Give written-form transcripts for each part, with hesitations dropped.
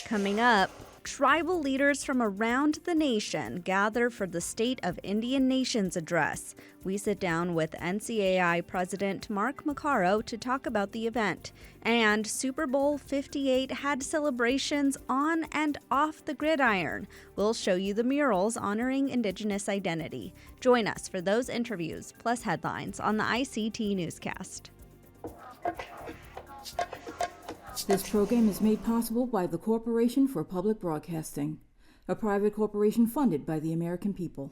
Coming up, tribal leaders from around the nation gather for the State of Indian Nations address. We sit down with NCAI President Mark Macarro to talk about the event. And Super Bowl 58 had celebrations on and off the gridiron. We'll show you the murals honoring Indigenous identity. Join us for those interviews, plus headlines on the ICT Newscast. This program is made possible by the Corporation for Public Broadcasting, a private corporation funded by the American people.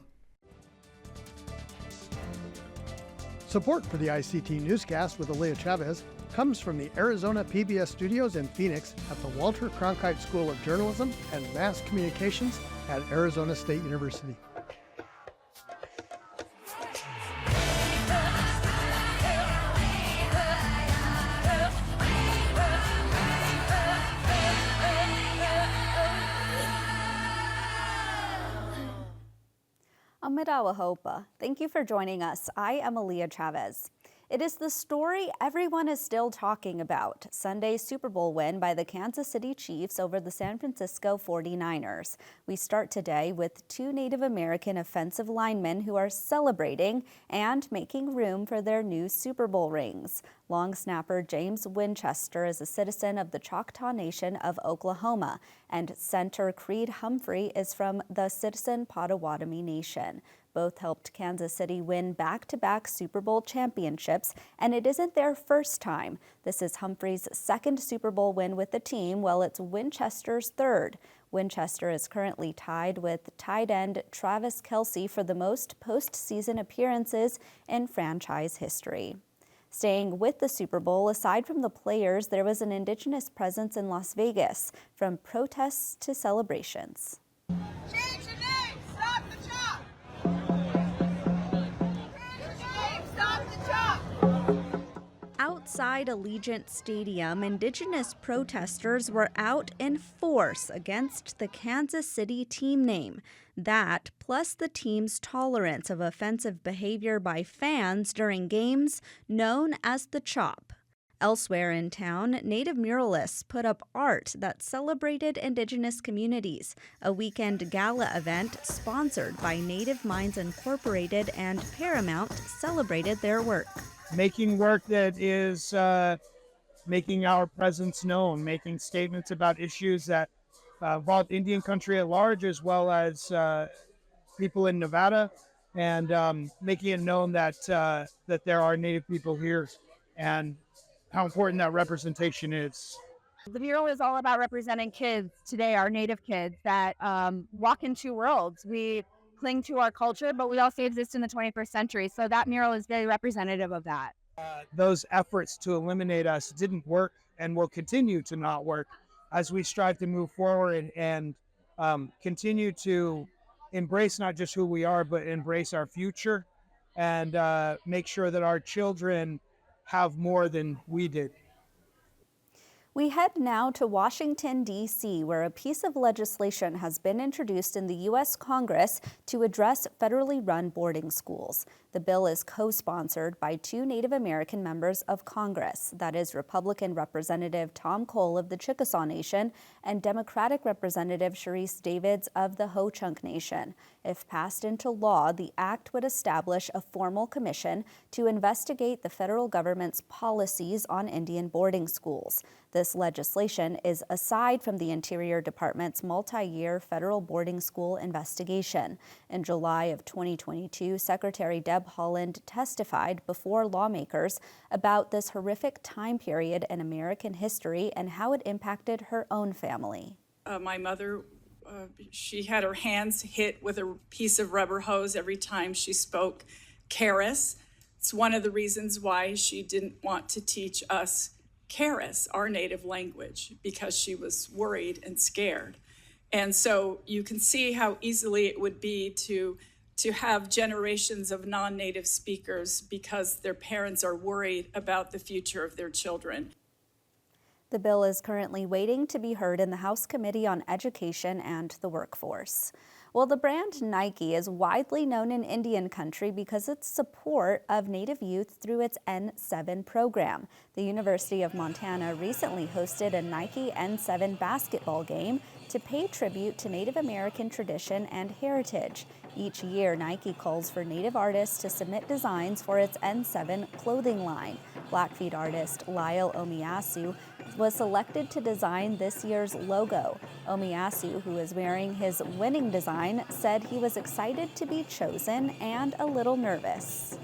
Support for the ICT Newscast with Aaliyah Chavez comes from the Arizona PBS studios in Phoenix at the Walter Cronkite School of Journalism and Mass Communications at Arizona State University. Amidawahopa. Thank you for joining us. I am Aaliyah Chavez. It is the story everyone is still talking about, Sunday's Super Bowl win by the Kansas City Chiefs over the San Francisco 49ers. We start today with two Native American offensive linemen who are celebrating and making room for their new Super Bowl rings. Long snapper James Winchester is a citizen of the Choctaw Nation of Oklahoma, and center Creed Humphrey is from the Citizen Potawatomi Nation. Both helped Kansas City win back-to-back Super Bowl championships, and it isn't their first time. This is Humphrey's second Super Bowl win with the team, while it's Winchester's third. Winchester is currently tied with tight end Travis Kelce for the most postseason appearances in franchise history. Staying with the Super Bowl, aside from the players, there was an Indigenous presence in Las Vegas, from protests to celebrations. Change your name! Stop the chop! Outside Allegiant Stadium, Indigenous protesters were out in force against the Kansas City team name. That, plus the team's tolerance of offensive behavior by fans during games known as the Chop. Elsewhere in town, Native muralists put up art that celebrated Indigenous communities. A weekend gala event sponsored by Native Minds Incorporated and Paramount celebrated their work. Making work that is making our presence known, making statements about issues that involve Indian country at large, as well as people in Nevada, and making it known that that there are Native people here and how important that representation is. The mural is all about representing kids today, our Native kids that walk in two worlds. We cling to our culture, but we also exist in the 21st century. So that mural is very representative of that. Those efforts to eliminate us didn't work and will continue to not work as we strive to move forward and continue to embrace not just who we are, but embrace our future and make sure that our children have more than we did. We head now to Washington, D.C., where a piece of legislation has been introduced in the U.S. Congress to address federally run boarding schools. The bill is co-sponsored by two Native American members of Congress, that is Republican Representative Tom Cole of the Chickasaw Nation and Democratic Representative Sharice Davids of the Ho-Chunk Nation. If passed into law, the act would establish a formal commission to investigate the federal government's policies on Indian boarding schools. This legislation is aside from the Interior Department's multi-year federal boarding school investigation. In July of 2022, Secretary Deb Haaland testified before lawmakers about this horrific time period in American history and how it impacted her own family. My mother, she had her hands hit with a piece of rubber hose every time she spoke Karis. It's one of the reasons why she didn't want to teach us Karis, our native language, because she was worried and scared. And so you can see how easily it would be to have generations of non-native speakers because their parents are worried about the future of their children. The bill is currently waiting to be heard in the House Committee on Education and the Workforce. Well, the brand Nike is widely known in Indian country because its support of Native youth through its N7 program. The University of Montana recently hosted a Nike N7 basketball game to pay tribute to Native American tradition and heritage. Each year, Nike calls for Native artists to submit designs for its N7 clothing line. Blackfeet artist Lyle Omiasu was selected to design this year's logo. Omiasu, who is wearing his winning design, said he was excited to be chosen and a little nervous.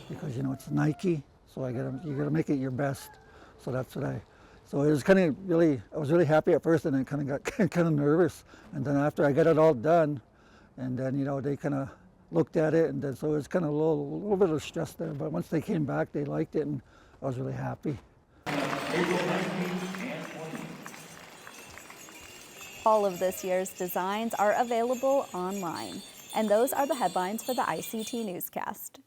Because it's Nike, so you gotta make it your best. So that's what so it was I was really happy at first, and then kind of got kind of nervous. And then after I got it all done, and then they kind of looked at it, and then so it was kind of a little bit of stress there. But once they came back, they liked it, and I was really happy. All of this year's designs are available online. And those are the headlines for the ICT Newscast.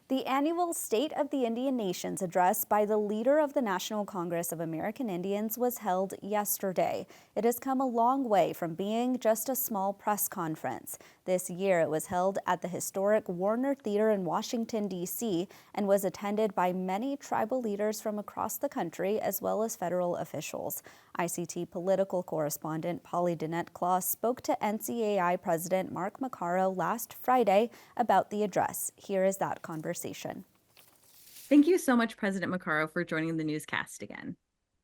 The annual State of the Indian Nations address by the leader of the National Congress of American Indians was held yesterday. It has come a long way from being just a small press conference. This year it was held at the historic Warner Theater in Washington, D.C., and was attended by many tribal leaders from across the country as well as federal officials. ICT political correspondent Polly Danette-Claus spoke to NCAI President Mark Macarro last Friday about the address. Here is that conversation. Thank you so much, President Macarro, for joining the newscast again.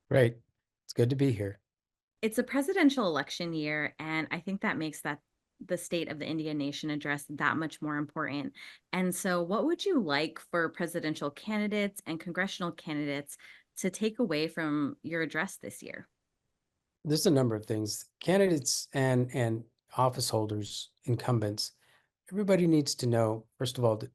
Great. It's good to be here. It's a presidential election year, and I think that makes the State of the Indian Nation address that much more important. And so what would you like for presidential candidates and congressional candidates to take away from your address this year? There's a number of things. Candidates and office holders, incumbents, everybody needs to know, first of all, that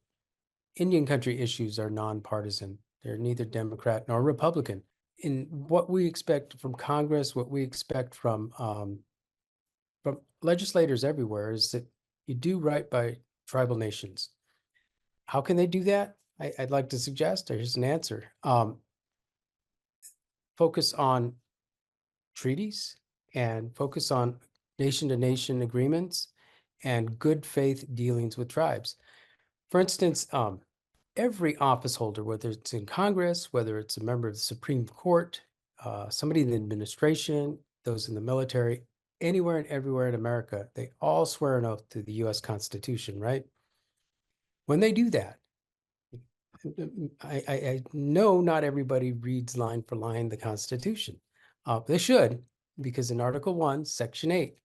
Indian country issues are nonpartisan. They're neither Democrat nor Republican. In what we expect from Congress, what we expect from legislators everywhere is that you do right by tribal nations. How can they do that? I'd like to suggest, here's an answer. Focus on treaties and focus on nation-to-nation agreements and good faith dealings with tribes. For instance, every office holder, whether it's in Congress, whether it's a member of the Supreme Court, somebody in the administration, those in the military, anywhere and everywhere in America, they all swear an oath to the U.S. Constitution, right? When they do that, I know not everybody reads line for line the Constitution. They should, because in Article 1, Section 8,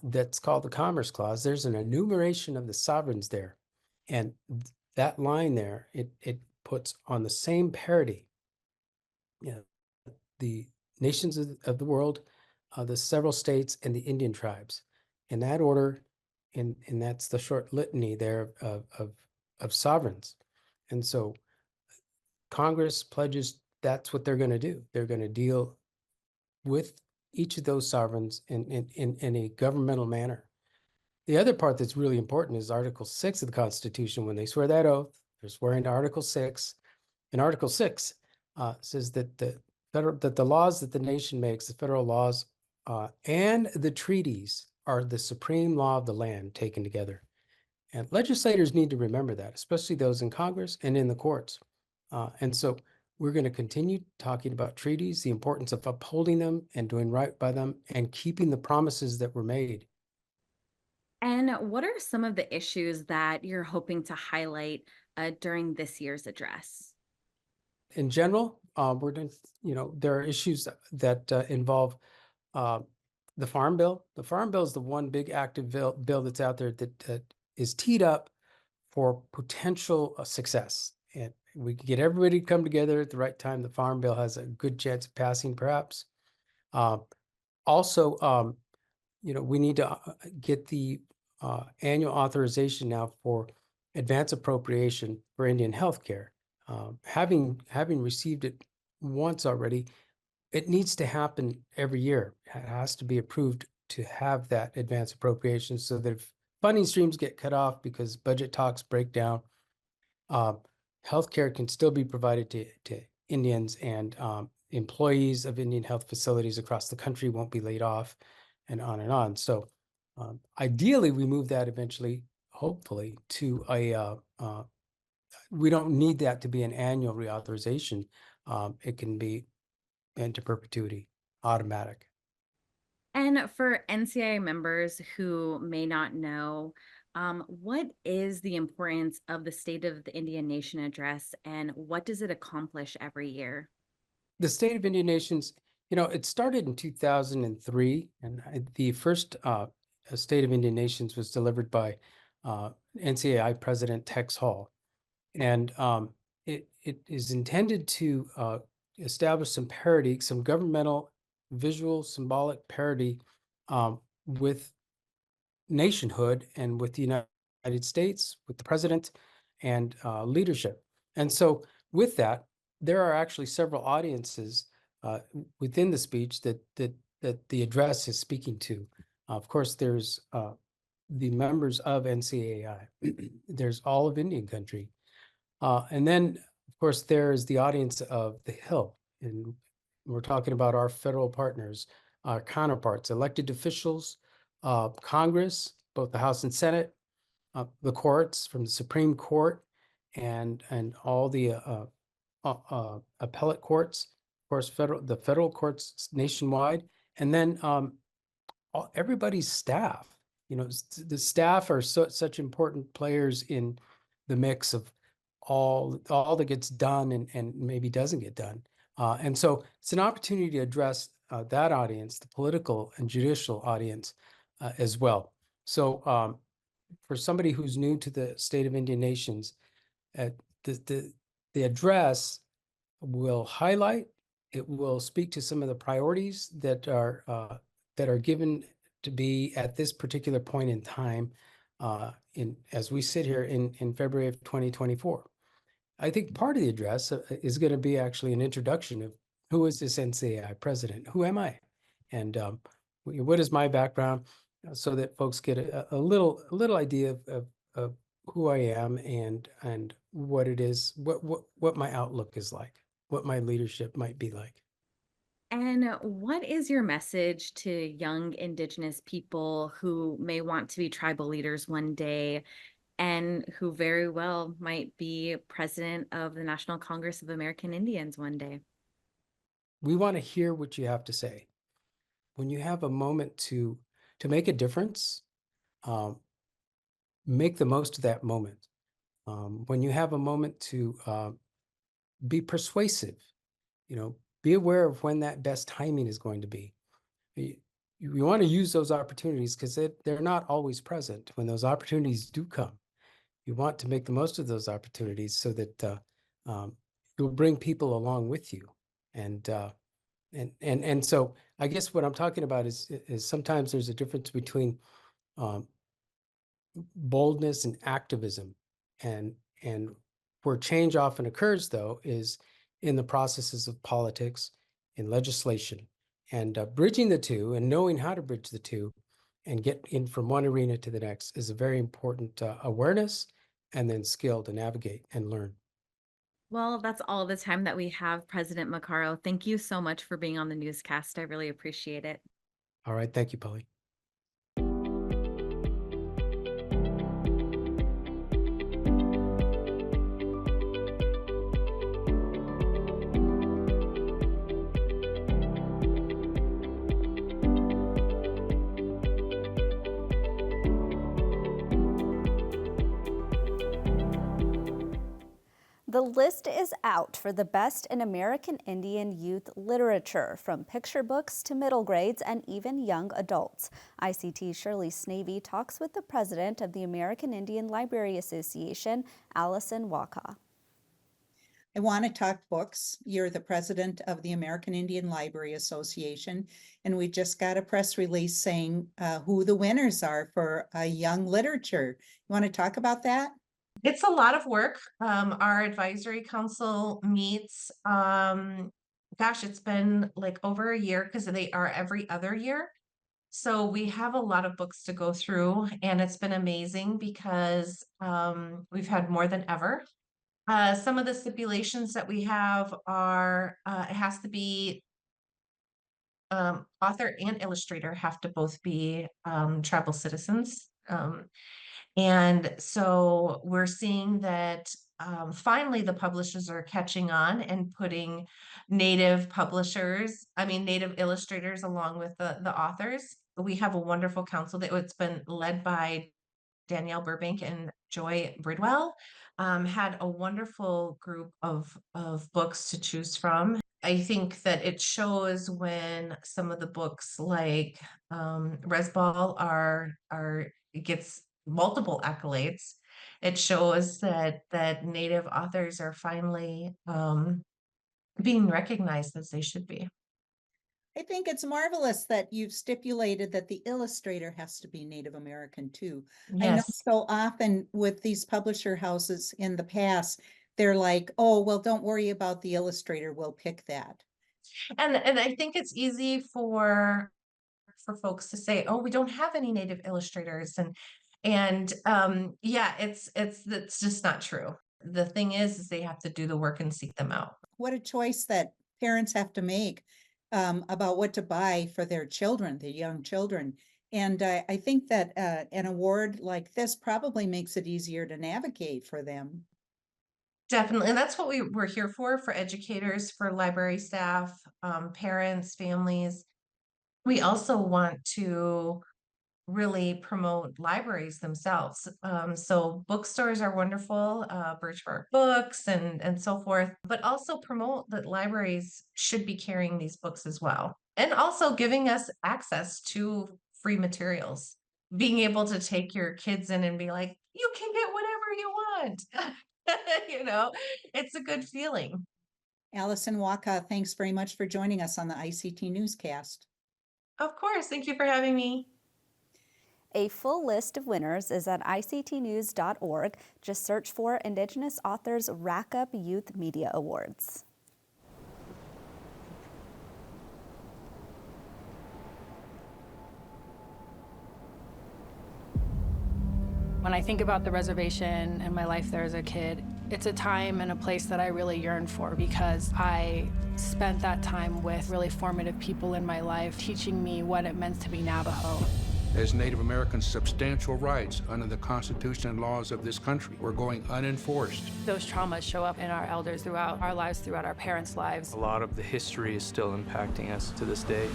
that's called the Commerce Clause, there's an enumeration of the sovereigns there. And that line there, it puts on the same parity the nations of the world, the several states, and the Indian tribes. In that order, and that's the short litany there of sovereigns. And so Congress pledges that's what they're going to do. They're going to deal with each of those sovereigns in a governmental manner. The other part that's really important is Article 6 of the Constitution. When they swear that oath, they're swearing to Article 6. And Article 6 says that the laws that the nation makes, the federal laws and the treaties, are the supreme law of the land taken together. And legislators need to remember that, especially those in Congress and in the courts. And so we're going to continue talking about treaties, the importance of upholding them and doing right by them and keeping the promises that were made. And what are some of the issues that you're hoping to highlight during this year's address? In general, we're going to, there are issues that involve the Farm Bill. The Farm Bill is the one big active bill that's out there that is teed up for potential success. And we can get everybody to come together at the right time. The Farm Bill has a good chance of passing, perhaps. Also, we need to get the annual authorization now for advance appropriation for Indian healthcare. Having received it once already, it needs to happen every year. It has to be approved to have that advance appropriation, so that if funding streams get cut off because budget talks break down, healthcare can still be provided to Indians, and employees of Indian health facilities across the country won't be laid off, and on and on. So ideally, we move that eventually, hopefully, to we don't need that to be an annual reauthorization. It can be into perpetuity, automatic. And for NCAI members who may not know, what is the importance of the State of the Indian Nation address and what does it accomplish every year? The State of Indian Nations, it started in 2003, and the first State of Indian Nations was delivered by NCAI President Tex Hall. And it is intended to establish some parity, some governmental visual symbolic parity with nationhood and with the United States, with the president and leadership. And so with that, there are actually several audiences within the speech that the address is speaking to. Of course, there's the members of NCAI. There's all of Indian country. And then, of course, there is the audience of the Hill. And we're talking about our federal partners, our counterparts, elected officials, Congress, both the House and Senate, the courts from the Supreme Court, and all the appellate courts, of course, the federal courts nationwide, and then everybody's staff. The staff are such important players in the mix of all that gets done and maybe doesn't get done. And so it's an opportunity to address that audience, the political and judicial audience as well. So for somebody who's new to the State of Indian Nations, the address will highlight, it will speak to some of the priorities that are given to be at this particular point in time as we sit here in February of 2024. I think part of the address is going to be actually an introduction of who is this NCAI president? Who am I? And what is my background, so that folks get a little idea of who I am and what it is, what my outlook is like, what my leadership might be like. And what is your message to young Indigenous people who may want to be tribal leaders one day and who very well might be president of the National Congress of American Indians one day? We want to hear what you have to say. When you have a moment to make a difference, make the most of that moment. When you have a moment to be persuasive, be aware of when that best timing is going to be. You want to use those opportunities because they're not always present. When those opportunities do come, you want to make the most of those opportunities so that you'll bring people along with you. And so I guess what I'm talking about is sometimes there's a difference between boldness and activism, and where change often occurs, though, is in the processes of politics, in legislation, and bridging the two and knowing how to bridge the two and get in from one arena to the next is a very important awareness and then skill to navigate and learn. Well, that's all the time that we have, President Macarro. Thank you so much for being on the newscast. I really appreciate it. All right. Thank you, Polly. The list is out for the best in American Indian youth literature, from picture books to middle grades and even young adults. ICT Shirley Snavy talks with the president of the American Indian Library Association, Allison Waka. I want to talk books. You're the president of the American Indian Library Association, and we just got a press release saying who the winners are for young literature. You want to talk about that? It's a lot of work. Our advisory council meets, it's been like over a year because they are every other year. So we have a lot of books to go through, and it's been amazing because we've had more than ever. Some of the stipulations that we have are it has to be author and illustrator have to both be tribal citizens. And so we're seeing that finally the publishers are catching on and putting native illustrators along with the authors. We have a wonderful council that it's been led by Danielle Burbank and Joy Bridwell. Had a wonderful group of books to choose from. I think that it shows when some of the books like Resball gets multiple accolades. It shows that Native authors are finally being recognized as they should be. I think it's marvelous that you've stipulated that the illustrator has to be Native American too. I know Yes. so often with these publisher houses in the past, they're like, oh, well, don't worry about the illustrator, we'll pick that. And I think it's easy for folks to say, oh, we don't have any Native illustrators. And yeah, it's just not true. The thing is they have to do the work and seek them out. What a choice that parents have to make about what to buy for their children, their young children. And I think that an award like this probably makes it easier to navigate for them. Definitely. And that's what we're here for educators, for library staff, parents, families. We also want to really promote libraries themselves. So bookstores are wonderful, Birchbark Books and so forth, but also promote that libraries should be carrying these books as well. And also giving us access to free materials, being able to take your kids in and be like, you can get whatever you want. It's a good feeling. Allison Waka, thanks very much for joining us on the ICT Newscast. Of course. Thank you for having me. A full list of winners is at ictnews.org. Just search for Indigenous Authors Rack Up Youth Media Awards. When I think about the reservation and my life there as a kid, it's a time and a place that I really yearn for because I spent that time with really formative people in my life, teaching me what it meant to be Navajo. As Native Americans, substantial rights under the Constitution and laws of this country were going unenforced. Those traumas show up in our elders throughout our lives, throughout our parents' lives. A lot of the history is still impacting us to this day.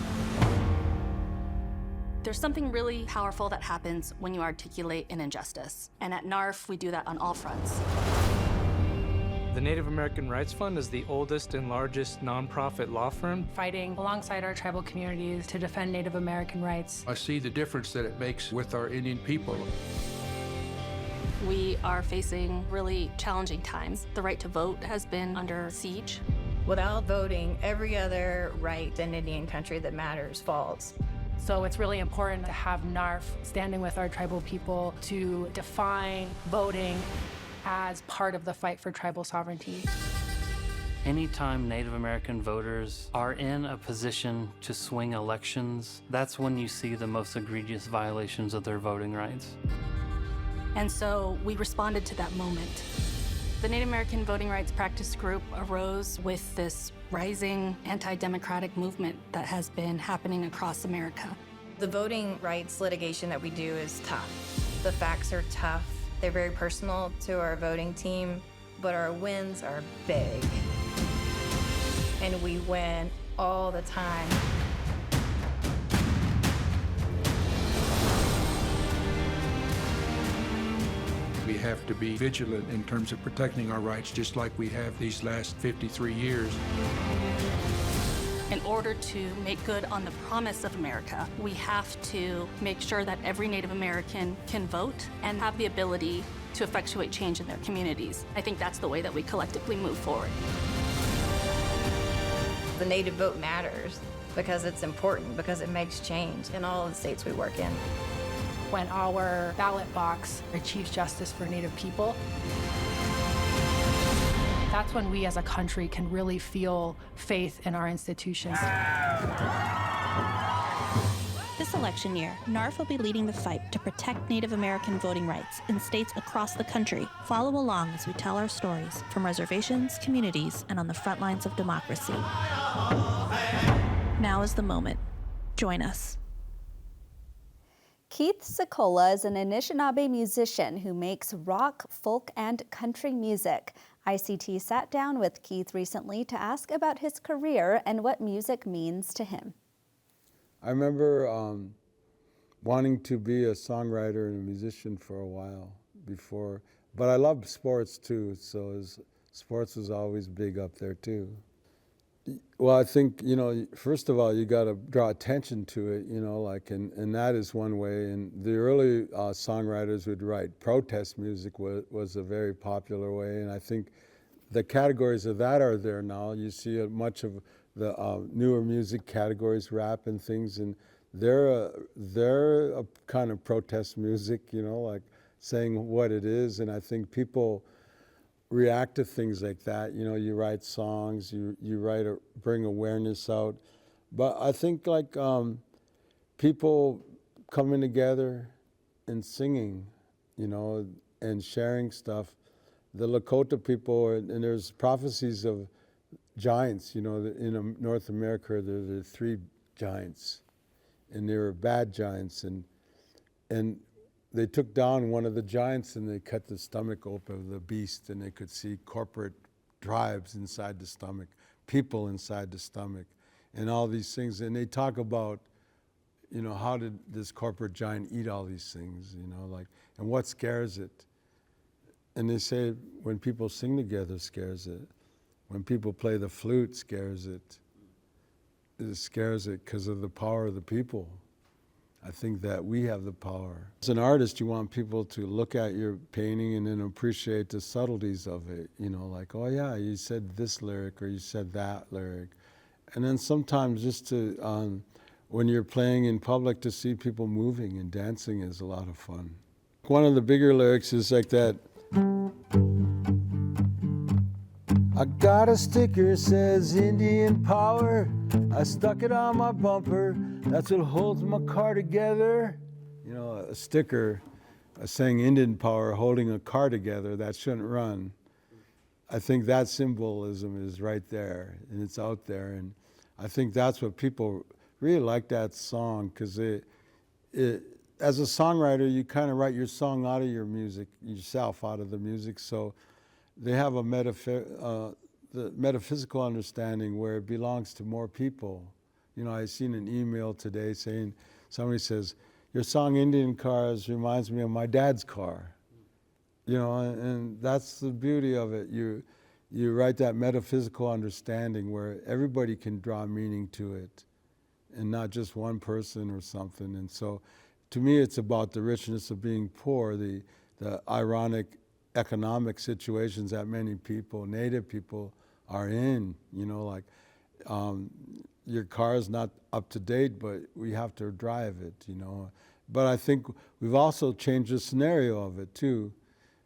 There's something really powerful that happens when you articulate an injustice. And at NARF, we do that on all fronts. The Native American Rights Fund is the oldest and largest nonprofit law firm. Fighting alongside our tribal communities to defend Native American rights. I see the difference that it makes with our Indian people. We are facing really challenging times. The right to vote has been under siege. Without voting, every other right in Indian country that matters falls. So it's really important to have NARF standing with our tribal people to define voting as part of the fight for tribal sovereignty. Anytime Native American voters are in a position to swing elections, that's when you see the most egregious violations of their voting rights. And so we responded to that moment. The Native American Voting Rights Practice Group arose with this rising anti-democratic movement that has been happening across America. The voting rights litigation that we do is tough. The facts are tough. They're very personal to our voting team, but our wins are big. And we win all the time. We have to be vigilant in terms of protecting our rights, just like we have these last 53 years. In order to make good on the promise of America, we have to make sure that every Native American can vote and have the ability to effectuate change in their communities. I think that's the way that we collectively move forward. The Native vote matters because it's important, because it makes change in all of the states we work in. When our ballot box achieves justice for Native people, that's when we as a country can really feel faith in our institutions. This election year, NARF will be leading the fight to protect Native American voting rights in states across the country. Follow along as we tell our stories from reservations, communities, and on the front lines of democracy. Now is the moment. Join us. Keith Sikola is an Anishinaabe musician who makes rock, folk, and country music. ICT sat down with Keith recently to ask about his career and what music means to him. I remember wanting to be a songwriter and a musician for a while before, but I loved sports too, so sports was always big up there too. Well, I think, first of all, you got to draw attention to it, and that is one way. And the early songwriters would write protest music was a very popular way, and I think the categories of that are there now. You see much of the newer music categories, rap and things, and they're a kind of protest music, like saying what it is, and I think people react to things like that. You write songs, you bring awareness out. But I think like people coming together and singing, and sharing stuff. The Lakota people, and there's prophecies of giants, in North America there are 3 giants, and they were bad giants, and they took down one of the giants and they cut the stomach open of the beast, and they could see corporate tribes inside the stomach, people inside the stomach, and all these things. And they talk about, how did this corporate giant eat all these things, and what scares it. And they say when people sing together scares it. When people play the flute scares it. It scares it because of the power of the people. I think that we have the power. As an artist, you want people to look at your painting and then appreciate the subtleties of it. Like, oh yeah, you said this lyric or you said that lyric. And then sometimes just to, when you're playing in public, to see people moving and dancing is a lot of fun. One of the bigger lyrics is like that. I got a sticker, says Indian power. I stuck it on my bumper. That's what holds my car together. A sticker saying Indian power holding a car together, that shouldn't run. I think that symbolism is right there, and it's out there. And I think that's what people really like that song, because as a songwriter, you kind of write your song out of your music, yourself out of the music. So they have a the metaphysical understanding where it belongs to more people. I seen an email today saying, somebody says, your song Indian Cars reminds me of my dad's car. And that's the beauty of it. You write that metaphysical understanding where everybody can draw meaning to it, and not just one person or something. And so to me, it's about the richness of being poor, the ironic economic situations that many people, Native people, are in. Your car is not up to date, but we have to drive it, But I think we've also changed the scenario of it too.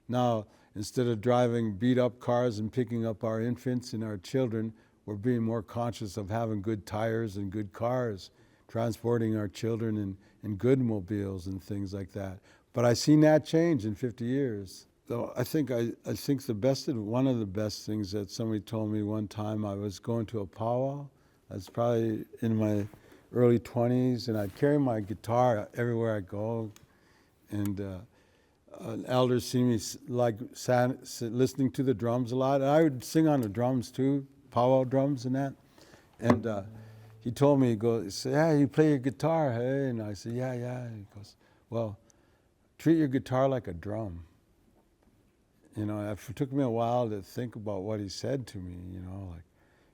Now, instead of driving beat up cars and picking up our infants and our children, we're being more conscious of having good tires and good cars, transporting our children in good mobiles and things like that. But I've seen that change in 50 years. So I think one of the best things that somebody told me one time, I was going to a powwow. I was probably in my early 20s, and I'd carry my guitar everywhere I go. And an elder seen me listening to the drums a lot. And I would sing on the drums too, powwow drums and that. And he told me, he said, yeah, you play your guitar, hey? And I said, yeah. And he goes, well, treat your guitar like a drum. It took me a while to think about what he said to me,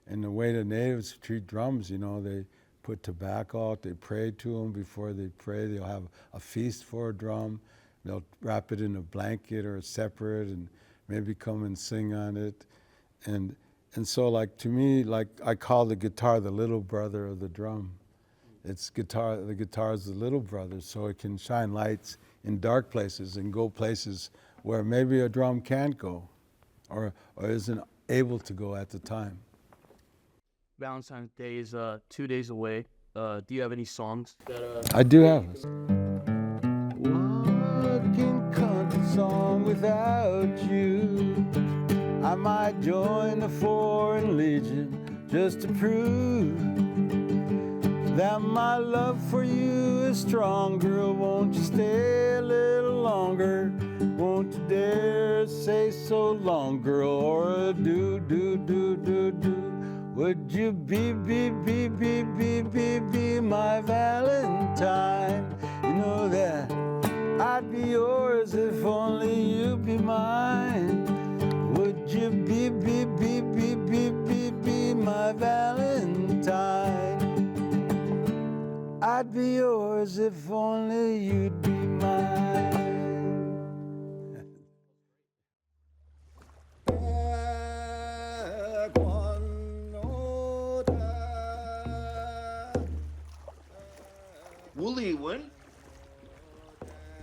and the way the natives treat drums, they put tobacco out, they pray to them. Before they pray, they'll have a feast for a drum. They'll wrap it in a blanket or a and maybe come and sing on it. And so, to me, I call the guitar the little brother of the drum. The guitar is the little brother, so it can shine lights in dark places and go places where maybe a drum can't go or isn't able to go at the time. Valentine's Day is 2 days away. Do you have any songs that I do have. What can country song without you? I might join the Foreign Legion just to prove that my love for you is strong. Girl, won't you stay a little longer? Won't you dare say so long, girl, or do. Would you be my Valentine? You know that I'd be yours if only you be mine. Would you be my Valentine? I'd be yours if only you'd be mine.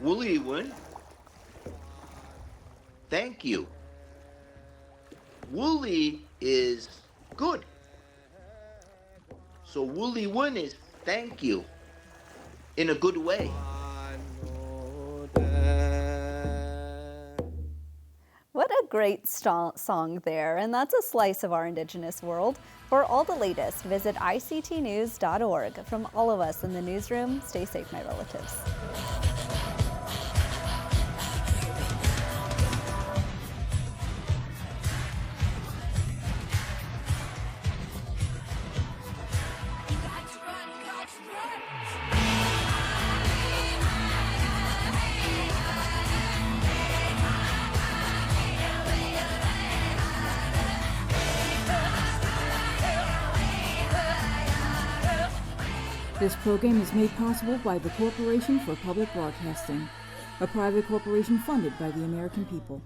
Wooly win. Thank you. Wooly is good. So Wooly win is thank you in a good way. What a great song there, and that's a slice of our Indigenous world. For all the latest, visit ictnews.org. From all of us in the newsroom, stay safe, my relatives. This program is made possible by the Corporation for Public Broadcasting, a private corporation funded by the American people.